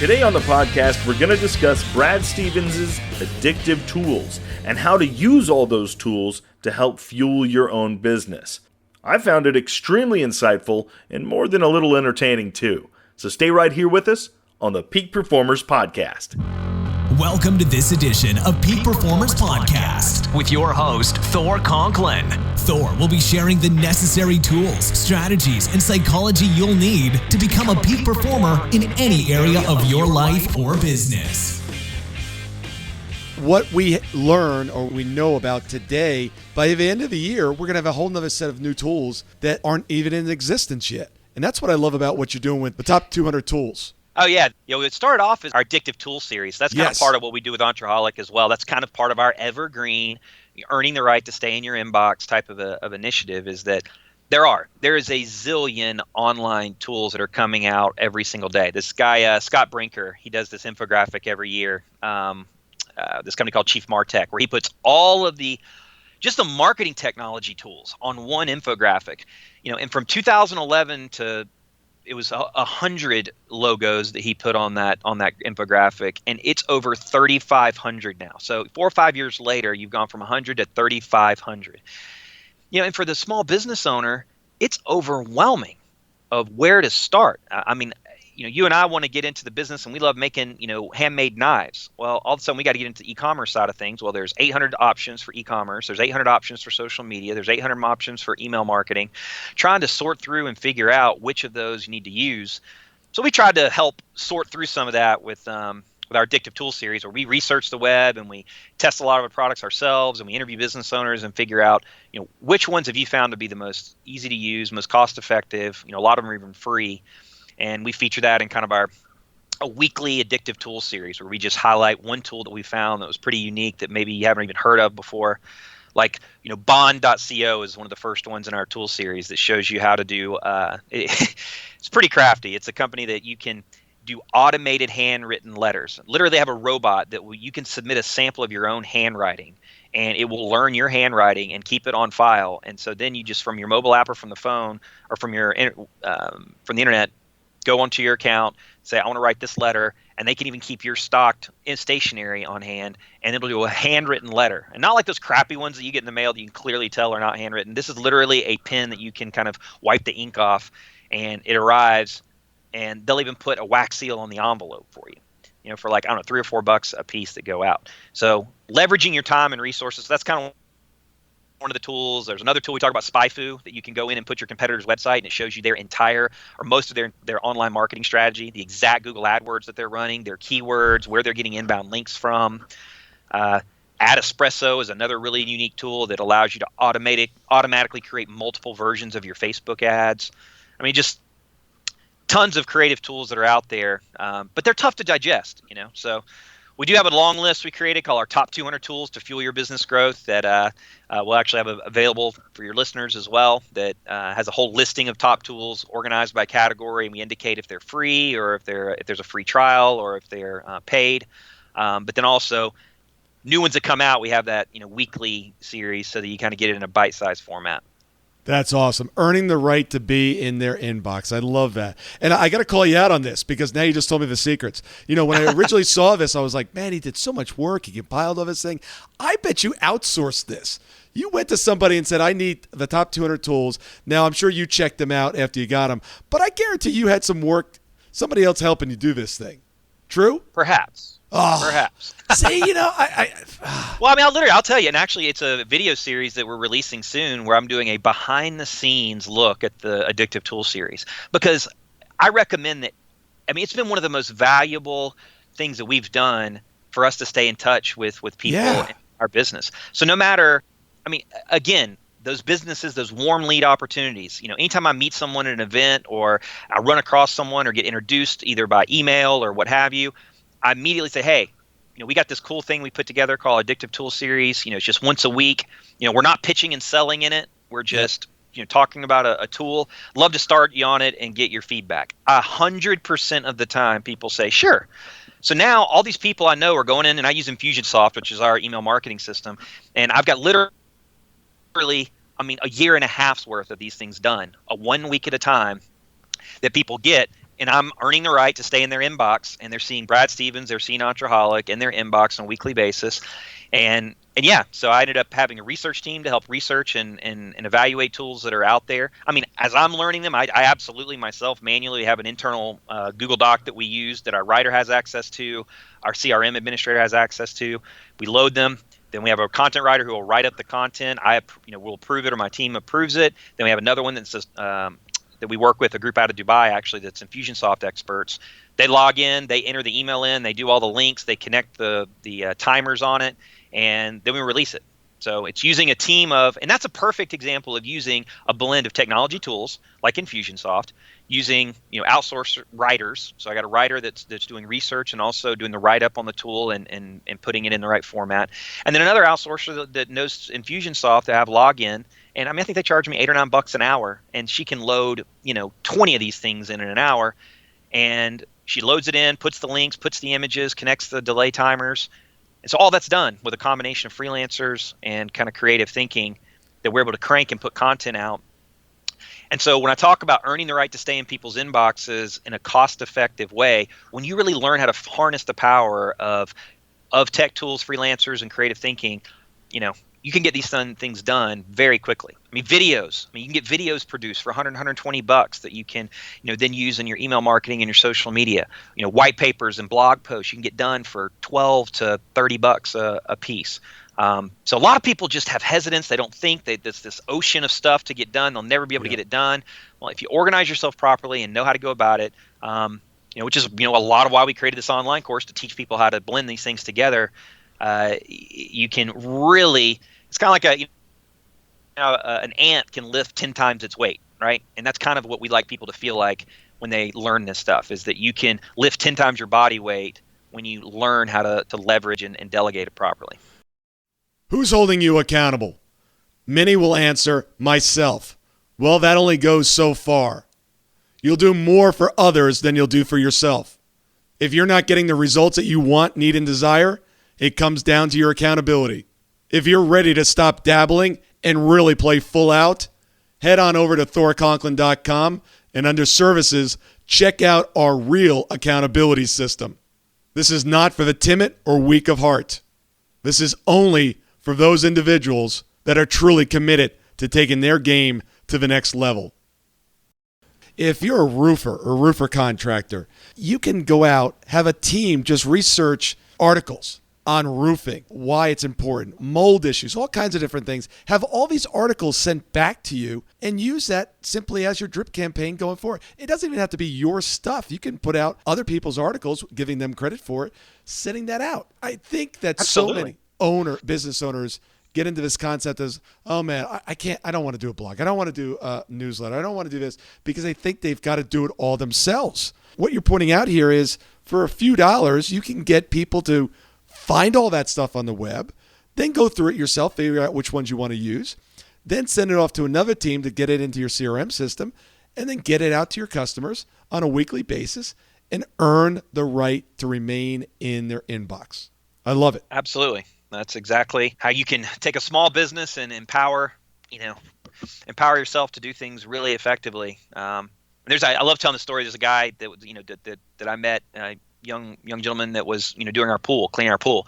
Today on the podcast, we're going to discuss Brad Stevens' Addictive Tools and how to use all those tools to help fuel your own business. I found it extremely insightful and more than a little entertaining too. So stay right here with us on the Peak Performers Podcast. Welcome to this edition of Peak Performers Podcast with your host, Thor Conklin. Thor will be sharing the necessary tools, strategies, and psychology you'll need to become a peak performer in any area of your life or business. What we learn or we know about today, by the end of the year, we're going to have a whole nother set of new tools that aren't even in existence yet. And that's what I love about what you're doing with the top 200 tools. Oh, yeah. It started off as our Addictive Tools Series. That's kind of part of what we do with Entreholic as well. That's kind of part of our evergreen, earning the right to stay in your inbox type of initiative is that there is a zillion online tools that are coming out every single day. This guy, Scott Brinker, he does this infographic every year, this company called Chief Martech, where he puts all of just the marketing technology tools on one infographic. And from 2011 to it was 100 logos that he put on that infographic, and it's over 3,500 now. So 4 or 5 years later, you've gone from 100 to 3,500. And for the small business owner, it's overwhelming of where to start. I mean, you and I want to get into the business, and we love making, handmade knives. Well, all of a sudden we got to get into the e-commerce side of things. Well, there's 800 options for e-commerce. There's 800 options for social media. There's 800 options for email marketing. Trying to sort through and figure out which of those you need to use. So we tried to help sort through some of that with our Addictive Tools Series, where we research the web and we test a lot of the products ourselves, and we interview business owners and figure out, which ones have you found to be the most easy to use, most cost effective. A lot of them are even free. And we feature that in kind of a weekly Addictive Tools Series, where we just highlight one tool that we found that was pretty unique that maybe you haven't even heard of before. Like, Bond.co is one of the first ones in our tool series that shows you how to do it's pretty crafty. It's a company that you can do automated handwritten letters. Literally, they have a robot that you can submit a sample of your own handwriting, and it will learn your handwriting and keep it on file. And so then you just, from your mobile app or from the phone or from the internet, go onto your account, say, I want to write this letter, and they can even keep your stocked in stationery on hand, and it'll do a handwritten letter. And not like those crappy ones that you get in the mail that you can clearly tell are not handwritten. This is literally a pen that you can kind of wipe the ink off, and it arrives, and they'll even put a wax seal on the envelope for you, for like, I don't know, $3 or $4 a piece that go out. So leveraging your time and resources, that's kind of one of the tools. There's another tool we talk about, SpyFu, that you can go in and put your competitor's website, and it shows you their entire or most of their online marketing strategy, the exact Google AdWords that they're running, their keywords, where they're getting inbound links from. Espresso is another really unique tool that allows you to automatically create multiple versions of your Facebook ads. I mean, just tons of creative tools that are out there, but they're tough to digest, So we do have a long list we created called our top 200 tools to fuel your business growth that we'll actually have available for your listeners as well, that has a whole listing of top tools organized by category, and we indicate if they're free or if there's a free trial or if they're paid. But then also new ones that come out, we have that weekly series so that you kind of get it in a bite-sized format. That's awesome. Earning the right to be in their inbox. I love that. And I got to call you out on this because now you just told me the secrets. When I originally saw this, I was like, man, he did so much work. He compiled all this thing. I bet you outsourced this. You went to somebody and said, I need the top 200 tools. Now, I'm sure you checked them out after you got them, but I guarantee you had some work, somebody else helping you do this thing. True? Perhaps. Oh, perhaps. See, Well, I mean, I'll tell you, and actually it's a video series that we're releasing soon where I'm doing a behind-the-scenes look at the Addictive Tools Series, because I recommend that. I mean, it's been one of the most valuable things that we've done for us to stay in touch with people in our business. So no matter, I mean, again, those businesses, those warm lead opportunities, anytime I meet someone at an event or I run across someone or get introduced either by email or what have you, I immediately say, hey, we got this cool thing we put together called Addictive Tools Series. It's just once a week. We're not pitching and selling in it. We're just talking about a tool. Love to start you on it and get your feedback. 100% of the time, people say, sure. So now all these people I know are going in, and I use Infusionsoft, which is our email marketing system, and I've got literally, a year and a half's worth of these things done, 1 week at a time, that people get. and I'm earning the right to stay in their inbox, and they're seeing Brad Stevens, they're seeing Entreholic in their inbox on a weekly basis. And yeah, so I ended up having a research team to help research and evaluate tools that are out there. I mean, as I'm learning them, I absolutely myself manually have an internal Google Doc that we use that our writer has access to, our CRM administrator has access to. We load them. Then we have a content writer who will write up the content. We'll approve it, or my team approves it. Then we have another one that says that we work with, a group out of Dubai actually, that's Infusionsoft experts. They log in, they enter the email in, they do all the links, they connect the timers on it, and then we release it. So it's using a team of, and that's a perfect example of using a blend of technology tools like Infusionsoft, using outsource writers. So I got a writer that's doing research and also doing the write-up on the tool and putting it in the right format. And then another outsourcer that knows Infusionsoft to have login. And I think they charge me $8 or $9 an hour, and she can load 20 of these things in an hour. And she loads it in, puts the links, puts the images, connects the delay timers. And so all that's done with a combination of freelancers and kind of creative thinking that we're able to crank and put content out. And so when I talk about earning the right to stay in people's inboxes in a cost-effective way, when you really learn how to harness the power of tech tools, freelancers, and creative thinking, you can get these things done very quickly. I mean, videos. I mean, you can get videos produced for $100, $120 that you can, then use in your email marketing and your social media. White papers and blog posts you can get done for $12 to $30 a piece. So a lot of people just have hesitance. They don't think that there's this ocean of stuff to get done. They'll never be able to get it done. Well, if you organize yourself properly and know how to go about it, which is a lot of why we created this online course to teach people how to blend these things together. You can really, it's kind of like an ant can lift 10 times its weight, right? And that's kind of what we like people to feel like when they learn this stuff, is that you can lift 10 times your body weight when you learn how to leverage and delegate it properly. Who's holding you accountable? Many will answer, myself. Well, that only goes so far. You'll do more for others than you'll do for yourself. If you're not getting the results that you want, need, and desire, it comes down to your accountability. If you're ready to stop dabbling and really play full out, head on over to thorconklin.com and under services, check out our real accountability system. This is not for the timid or weak of heart. This is only for those individuals that are truly committed to taking their game to the next level. If you're a roofer or roofer contractor, you can go out, have a team just research articles on roofing, why it's important, mold issues, all kinds of different things. Have all these articles sent back to you and use that simply as your drip campaign going forward. It doesn't even have to be your stuff. You can put out other people's articles, giving them credit for it, sending that out. I think that Absolutely. so many business owners get into this concept as, oh man, I don't want to do a blog. I don't want to do a newsletter. I don't want to do this, because they think they've got to do it all themselves. What you're pointing out here is, for a few dollars, you can get people to find all that stuff on the web, then go through it yourself, figure out which ones you want to use, then send it off to another team to get it into your CRM system, and then get it out to your customers on a weekly basis and earn the right to remain in their inbox. I love it. Absolutely. That's exactly how you can take a small business and empower yourself to do things really effectively. I love telling the story. There's a guy that I met, young gentleman that was doing our pool, cleaning our pool,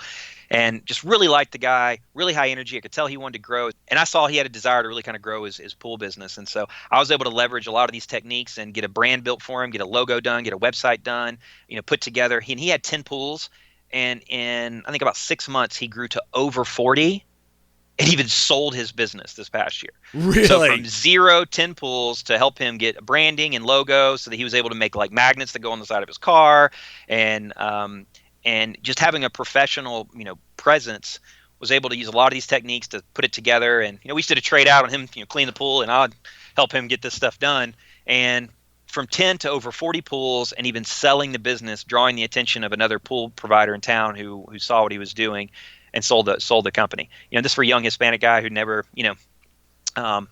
and just really liked the guy, really high energy. I could tell he wanted to grow, and I saw he had a desire to really kind of grow his pool business. And so I was able to leverage a lot of these techniques and get a brand built for him, get a logo done, get a website done, put together. He had 10 pools, and in I think about 6 months he grew to over 40. And even sold his business this past year. Really? So from 0, 10 pools to help him get branding and logo, so that he was able to make like magnets that go on the side of his car, and just having a professional presence, was able to use a lot of these techniques to put it together. And we used to trade out on him clean the pool, and I'd help him get this stuff done. And from 10 to over 40 pools, and even selling the business, drawing the attention of another pool provider in town who saw what he was doing, and sold the company. This for a young Hispanic guy who never, had a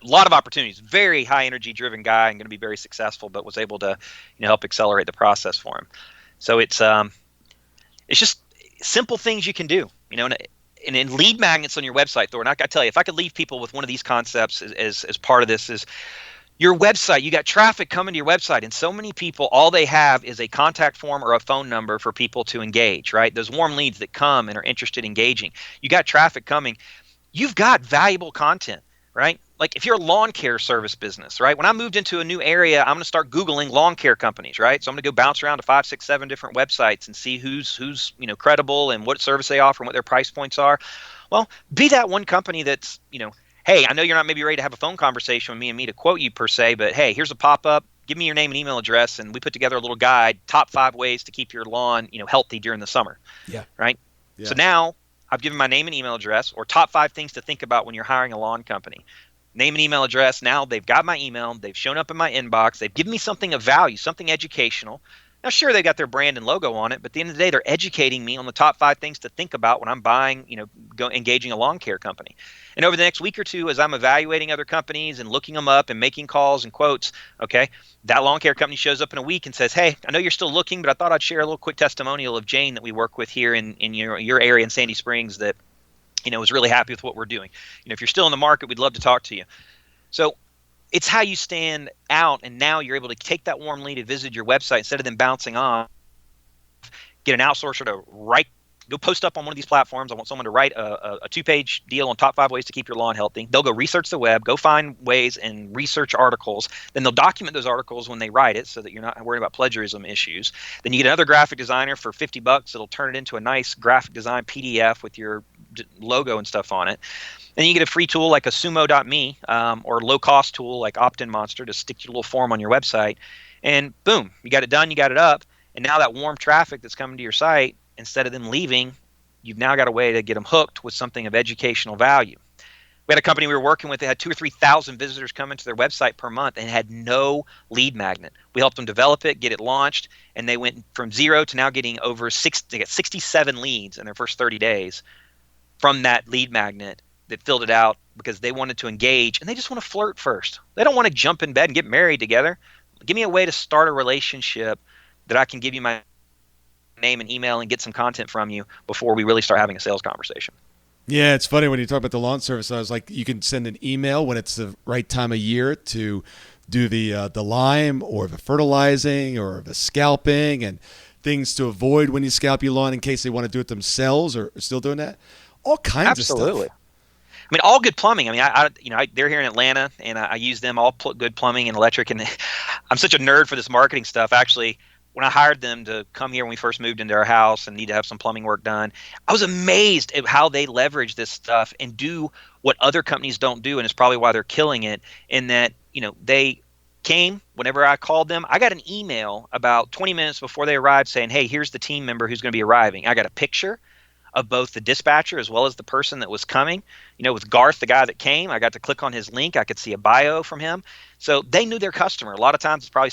lot of opportunities. Very high energy driven guy, and going to be very successful, but was able to, help accelerate the process for him. So it's just simple things you can do, and lead magnets on your website, Thor. And I got to tell you, if I could leave people with one of these concepts as part of this, is Your website, you got traffic coming to your website, and so many people, all they have is a contact form or a phone number for people to engage, right? Those warm leads that come and are interested in engaging. You got traffic coming. You've got valuable content, right? Like if you're a lawn care service business, right? When I moved into a new area, I'm going to start Googling lawn care companies, right? So I'm going to go bounce around to 5, 6, 7 different websites and see who's credible and what service they offer and what their price points are. Well, be that one company that's, hey, I know you're not maybe ready to have a phone conversation with me to quote you per se, but hey, here's a pop-up. Give me your name and email address, and we put together a little guide, top 5 ways to keep your lawn, healthy during the summer. Yeah. Right? Yeah. So now I've given my name and email address, or top 5 things to think about when you're hiring a lawn company. Name and email address. Now they've got my email. They've shown up in my inbox. They've given me something of value, something educational. Now, sure, they got their brand and logo on it, but at the end of the day, they're educating me on the top 5 things to think about when I'm buying, engaging a lawn care company. And over the next week or two, as I'm evaluating other companies and looking them up and making calls and quotes, okay, that lawn care company shows up in a week and says, hey, I know you're still looking, but I thought I'd share a little quick testimonial of Jane that we work with here in your area in Sandy Springs that, is really happy with what we're doing. If you're still in the market, we'd love to talk to you. So it's how you stand out, and now you're able to take that warm lead and visit your website instead of them bouncing off. Get an outsourcer to go post up on one of these platforms. I want someone to write a 2-page deal on top 5 ways to keep your lawn healthy. They'll go research the web, go find ways and research articles. Then they'll document those articles when they write it so that you're not worried about plagiarism issues. Then you get another graphic designer for $50. It'll turn it into a nice graphic design PDF with your logo and stuff on it. Then you get a free tool like a sumo.me or low-cost tool like Opt-in Monster to stick your little form on your website. And boom, you got it done, you got it up. And now that warm traffic that's coming to your site, instead of them leaving, you've now got a way to get them hooked with something of educational value. We had a company we were working with that had 2,000 or 3,000 visitors come into their website per month and had no lead magnet. We helped them develop it, get it launched, and they went from 0 to now getting over 67 leads in their first 30 days from that lead magnet that filled it out because they wanted to engage, and they just want to flirt first. They don't want to jump in bed and get married together. Give me a way to start a relationship that I can give you my name and email and get some content from you before we really start having a sales conversation. Yeah, it's funny when you talk about the lawn service. I was like, you can send an email when it's the right time of year to do the lime or the fertilizing or the scalping and things to avoid when you scalp your lawn in case they want to do it themselves or still doing that. All kinds of stuff. Absolutely. I mean, all good plumbing. I mean, they're here in Atlanta, and I use them all good plumbing and electric. And I'm such a nerd for this marketing stuff. Actually, when I hired them to come here when we first moved into our house and need to have some plumbing work done, I was amazed at how they leverage this stuff and do what other companies don't do, and it's probably why they're killing it. In that, they came whenever I called them. I got an email about 20 minutes before they arrived saying, "Hey, here's the team member who's going to be arriving." I got a picture of both the dispatcher as well as the person that was coming. With Garth, the guy that came, I got to click on his link. I could see a bio from him. So they knew their customer. A lot of times it's probably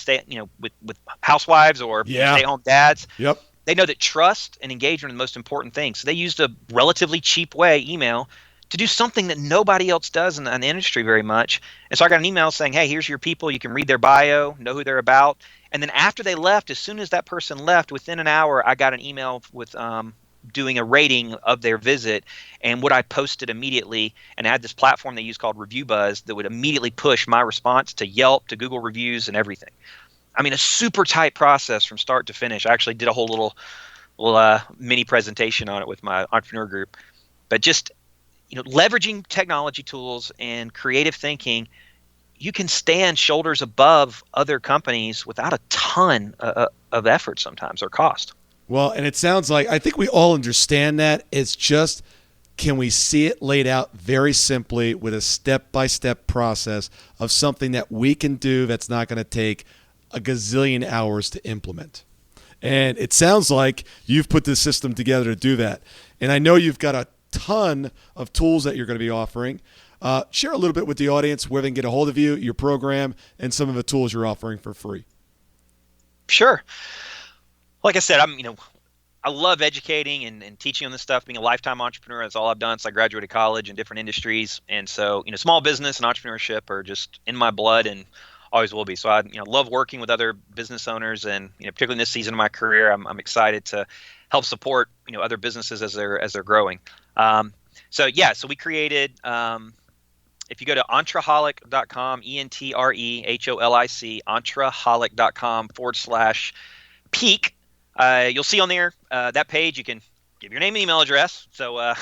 with housewives or stay-home dads. Yep. They know that trust and engagement are the most important thing. So they used a relatively cheap way, email, to do something that nobody else does in the industry very much. And so I got an email saying, "Hey, here's your people. You can read their bio, know who they're about." And then after they left, as soon as that person left, within an hour, I got an email with doing a rating of their visit, and would I post it immediately and add this platform they use called Review Buzz that would immediately push my response to Yelp, to Google reviews, and everything. I mean, a super tight process from start to finish. I actually did a whole little mini presentation on it with my entrepreneur group. But just leveraging technology tools and creative thinking, you can stand shoulders above other companies without a ton of effort sometimes or cost. Well, and it sounds like, I think we all understand that. It's just, can we see it laid out very simply with a step-by-step process of something that we can do that's not going to take a gazillion hours to implement? And it sounds like you've put this system together to do that. And I know you've got a ton of tools that you're going to be offering. Share a little bit with the audience where they can get a hold of you, your program, and some of the tools you're offering for free. Sure. Like I said, I love educating and teaching on this stuff. Being a lifetime entrepreneur, that's all I've done since I graduated college in different industries. And so, small business and entrepreneurship are just in my blood and always will be. So I, love working with other business owners, and particularly in this season of my career, I'm excited to help support other businesses as they're growing. So we created if you go to entreholic.com, ENTREHOLIC, entreholic.com/peak, you'll see on there that page. You can give your name and email address. So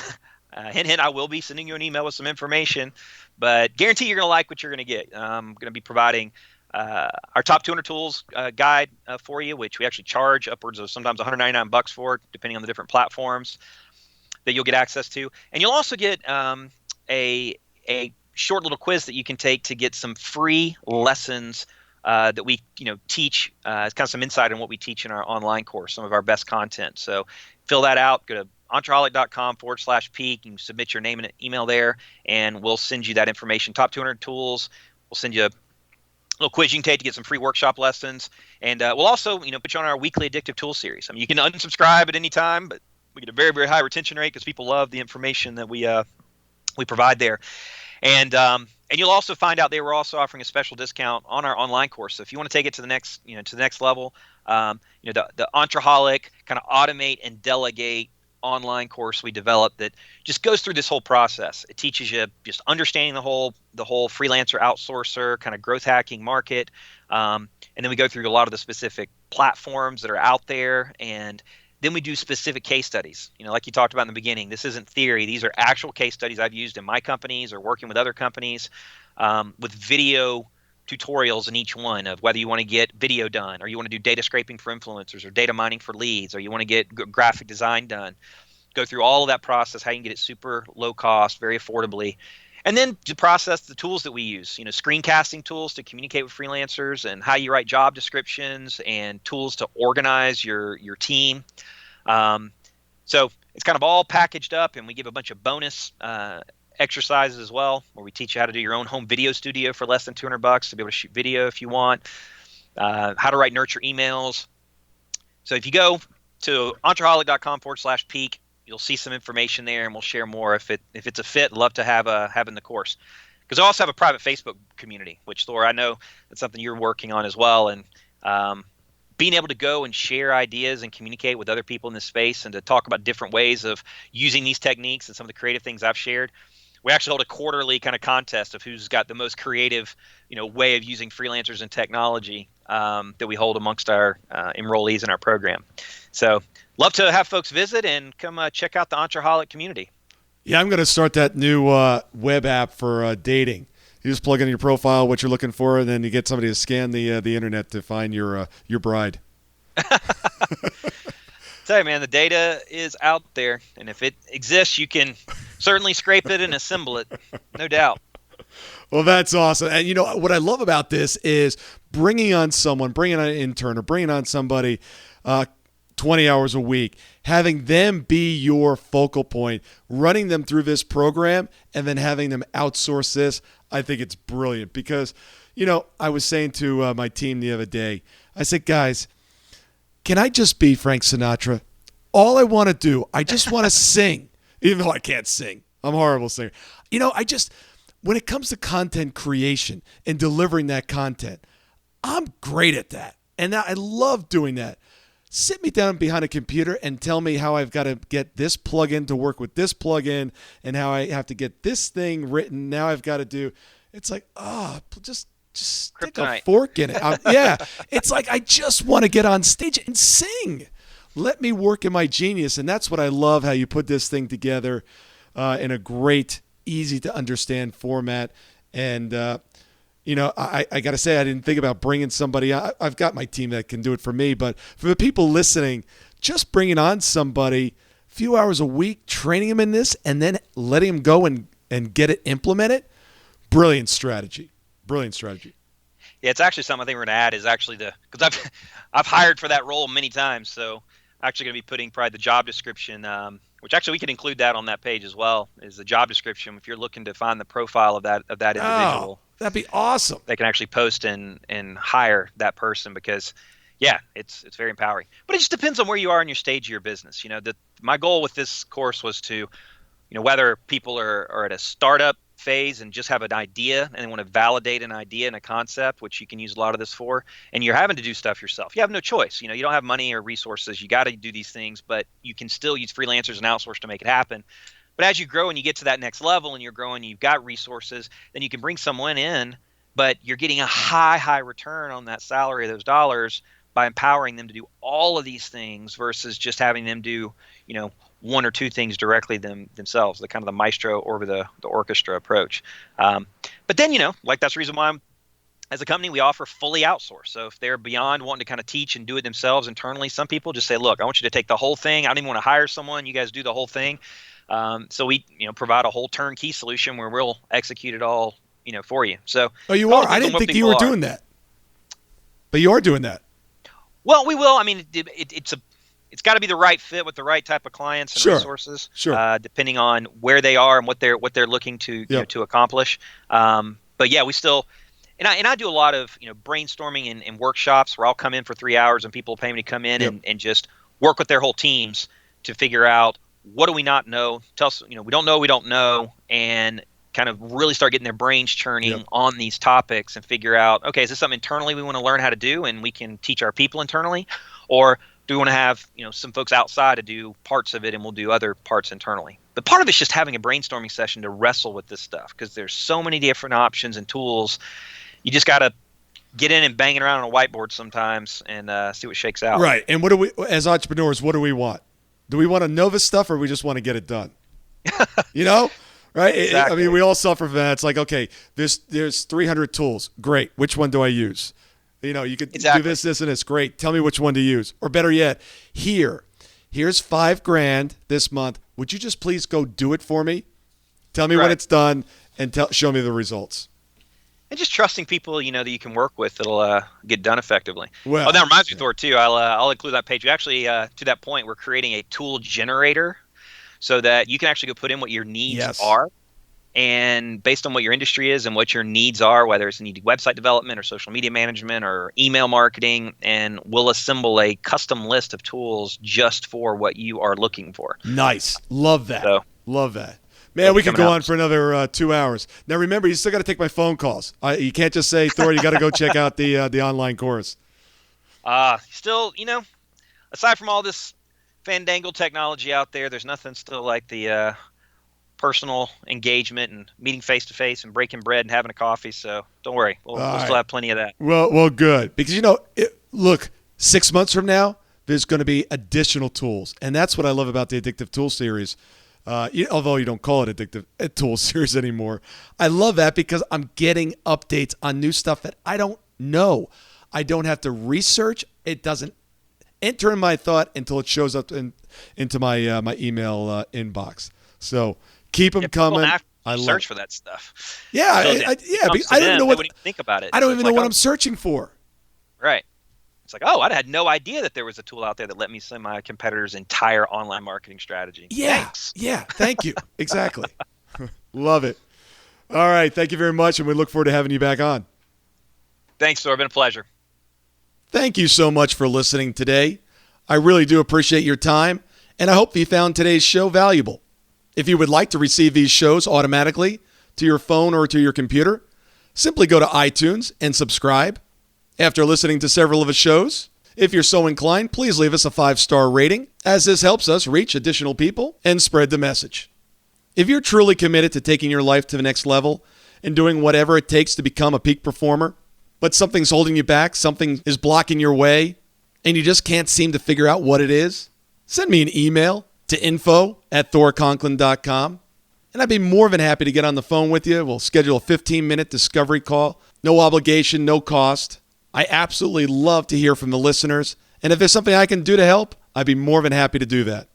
hint, hint, I will be sending you an email with some information, but guarantee you're going to like what you're going to get. I'm going to be providing our top 200 tools guide for you, which we actually charge upwards of sometimes $199 for, depending on the different platforms that you'll get access to. And you'll also get a short little quiz that you can take to get some free lessons that we teach. It's kind of some insight on what we teach in our online course, some of our best content. So fill that out. Go to entreholic.com/peak. You can submit your name and email there, and we'll send you that information. Top 200 tools. We'll send you a little quiz you can take to get some free workshop lessons. And we'll also put you on our weekly Addictive Tools Series. I mean, you can unsubscribe at any time, but we get a very, very high retention rate because people love the information that we provide there. And you'll also find out we're also offering a special discount on our online course. So if you want to take it to the next level, the Entreholic kind of automate and delegate online course we developed that just goes through this whole process. It teaches you just understanding the whole freelancer outsourcer kind of growth hacking market. And then we go through a lot of the specific platforms that are out there, and then we do specific case studies. Like you talked about in the beginning, this isn't theory. These are actual case studies I've used in my companies or working with other companies with video tutorials in each one of whether you want to get video done, or you want to do data scraping for influencers, or data mining for leads, or you want to get graphic design done. Go through all of that process, how you can get it super low cost, very affordably. And then to process the tools that we use, screencasting tools to communicate with freelancers, and how you write job descriptions, and tools to organize your team. So it's kind of all packaged up, and we give a bunch of bonus exercises as well, where we teach you how to do your own home video studio for less than $200 to be able to shoot video if you want, how to write nurture emails. So if you go to entreholic.com/peak, you'll see some information there, and we'll share more if it's a fit. Love to have in the course, because I also have a private Facebook community, which, Thor, I know that's something you're working on as well. And being able to go and share ideas and communicate with other people in this space, and to talk about different ways of using these techniques and some of the creative things I've shared. We actually hold a quarterly kind of contest of who's got the most creative, way of using freelancers and technology that we hold amongst our enrollees in our program. So love to have folks visit and come check out the Entreholic community. Yeah, I'm going to start that new web app for dating. You just plug in your profile, what you're looking for, and then you get somebody to scan the internet to find your bride. Tell you, man, the data is out there, and if it exists, you can certainly scrape it and assemble it, no doubt. Well, that's awesome. And what I love about this is bringing on an intern, or bringing on somebody 20 hours a week, having them be your focal point, running them through this program, and then having them outsource this. I think it's brilliant because, I was saying to my team the other day, I said, guys, can I just be Frank Sinatra? All I want to do, I just want to sing, even though I can't sing. I'm a horrible singer. When it comes to content creation and delivering that content, I'm great at that. And I love doing that. Sit me down behind a computer and tell me how I've got to get this plugin to work with this plugin, and how I have to get this thing written. Now I've got to do. It's like, just stick a fork in it. Yeah, it's like I just want to get on stage and sing. Let me work in my genius, and that's what I love. How you put this thing together in a great, easy to understand format. And I got to say, I didn't think about bringing somebody. I've got my team that can do it for me, but for the people listening, just bringing on somebody, a few hours a week, training them in this, and then letting them go and get it implemented. Brilliant strategy. Yeah, it's actually something I think we're going to add is actually because I've hired for that role many times, so I'm actually going to be putting probably the job description, which actually we can include that on that page as well, is the job description. If you're looking to find the profile of that individual. That'd be awesome. They can actually post and hire that person, because, yeah, it's very empowering. But it just depends on where you are in your stage of your business. My goal with this course was to, whether people are at a startup phase and just have an idea and they want to validate an idea and a concept, which you can use a lot of this for, and you're having to do stuff yourself. You have no choice. You don't have money or resources. You got to do these things, but you can still use freelancers and outsource to make it happen. But as you grow and you get to that next level and you're growing, you've got resources, then you can bring someone in, but you're getting a high return on that salary of those dollars by empowering them to do all of these things versus just having them do, one or two things directly themselves, the kind of the maestro or the orchestra approach. But then, like that's the reason why as a company, we offer fully outsourced. So if they're beyond wanting to kind of teach and do it themselves internally, some people just say, look, I want you to take the whole thing. I don't even want to hire someone. You guys do the whole thing. So we, provide a whole turnkey solution where we'll execute it all, for you. So, oh, you are? I didn't think you were doing that, but you are doing that. Well, we will. I mean, it's got to be the right fit with the right type of clients and resources, depending on where they are and what they're looking to to accomplish. But yeah, we still, and I do a lot of brainstorming and workshops where I'll come in for 3 hours and people pay me to come in and just work with their whole teams to figure out what do we not know. Tell us, we don't know, and kind of really start getting their brains churning on these topics and figure out, okay, is this something internally we want to learn how to do and we can teach our people internally, or do we want to have some folks outside to do parts of it and we'll do other parts internally? But part of it's just having a brainstorming session to wrestle with this stuff because there's so many different options and tools. You just got to get in and bang it around on a whiteboard sometimes and see what shakes out. Right. And what do we, as entrepreneurs, what do we want? Do we want to know this stuff or we just want to get it done? Right? Exactly. I mean, we all suffer from that. It's like, okay, there's 300 tools. Great. Which one do I use? You could do this, and this. Great. Tell me which one to use. Or better yet, here's $5,000 this month. Would you just please go do it for me? Tell me when it's done and show me the results. And just trusting people, that you can work with that'll get done effectively. Well, that reminds me, Thor, too. I'll include that page. We actually, to that point, we're creating a tool generator so that you can actually go put in what your needs are. And based on what your industry is and what your needs are, whether it's needed website development or social media management or email marketing, and we'll assemble a custom list of tools just for what you are looking for. Nice. Love that. Love that. Man, we could go on for another 2 hours. Now, remember, you still got to take my phone calls. You can't just say, Thor, you got to go check out the online course. Still, aside from all this fandangle technology out there's nothing still like the personal engagement and meeting face-to-face and breaking bread and having a coffee. So don't worry. We'll still have plenty of that. Well, good. Because, look, 6 months from now, there's going to be additional tools. And that's what I love about the Addictive Tools Series. Although you don't call it Addictive Tools Series anymore. I love that because I'm getting updates on new stuff that I don't know. I don't have to research. It doesn't enter in my thought until it shows up into my my email inbox. So keep them coming. I search for that stuff. Yeah, I don't know what. They wouldn't think about it. I don't even know what I'm searching for. Right. It's like, I had no idea that there was a tool out there that let me send my competitor's entire online marketing strategy. Yeah. Thanks. Yeah. Thank you. Exactly. Love it. All right. Thank you very much, and we look forward to having you back on. Thanks, Thor. It's been a pleasure. Thank you so much for listening today. I really do appreciate your time, and I hope you found today's show valuable. If you would like to receive these shows automatically to your phone or to your computer, simply go to iTunes and subscribe. After listening to several of the shows, if you're so inclined, please leave us a 5-star rating, as this helps us reach additional people and spread the message. If you're truly committed to taking your life to the next level and doing whatever it takes to become a peak performer, but something's holding you back, something is blocking your way, and you just can't seem to figure out what it is, send me an email to info@thorconklin.com, and I'd be more than happy to get on the phone with you. We'll schedule a 15-minute discovery call. No obligation, no cost. I absolutely love to hear from the listeners, and if there's something I can do to help, I'd be more than happy to do that.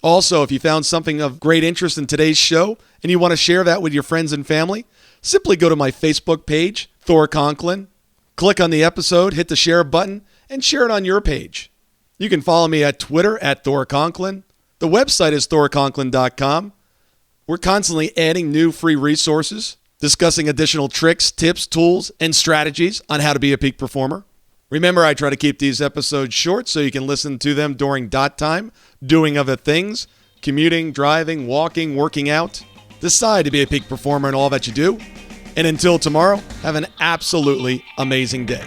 Also, if you found something of great interest in today's show and you want to share that with your friends and family, simply go to my Facebook page, Thor Conklin, click on the episode, hit the share button, and share it on your page. You can follow me at Twitter at Thor Conklin. The website is thorconklin.com. We're constantly adding new free resources, discussing additional tricks, tips, tools, and strategies on how to be a peak performer. Remember, I try to keep these episodes short so you can listen to them during dot time, doing other things, commuting, driving, walking, working out. Decide to be a peak performer in all that you do. And until tomorrow, have an absolutely amazing day.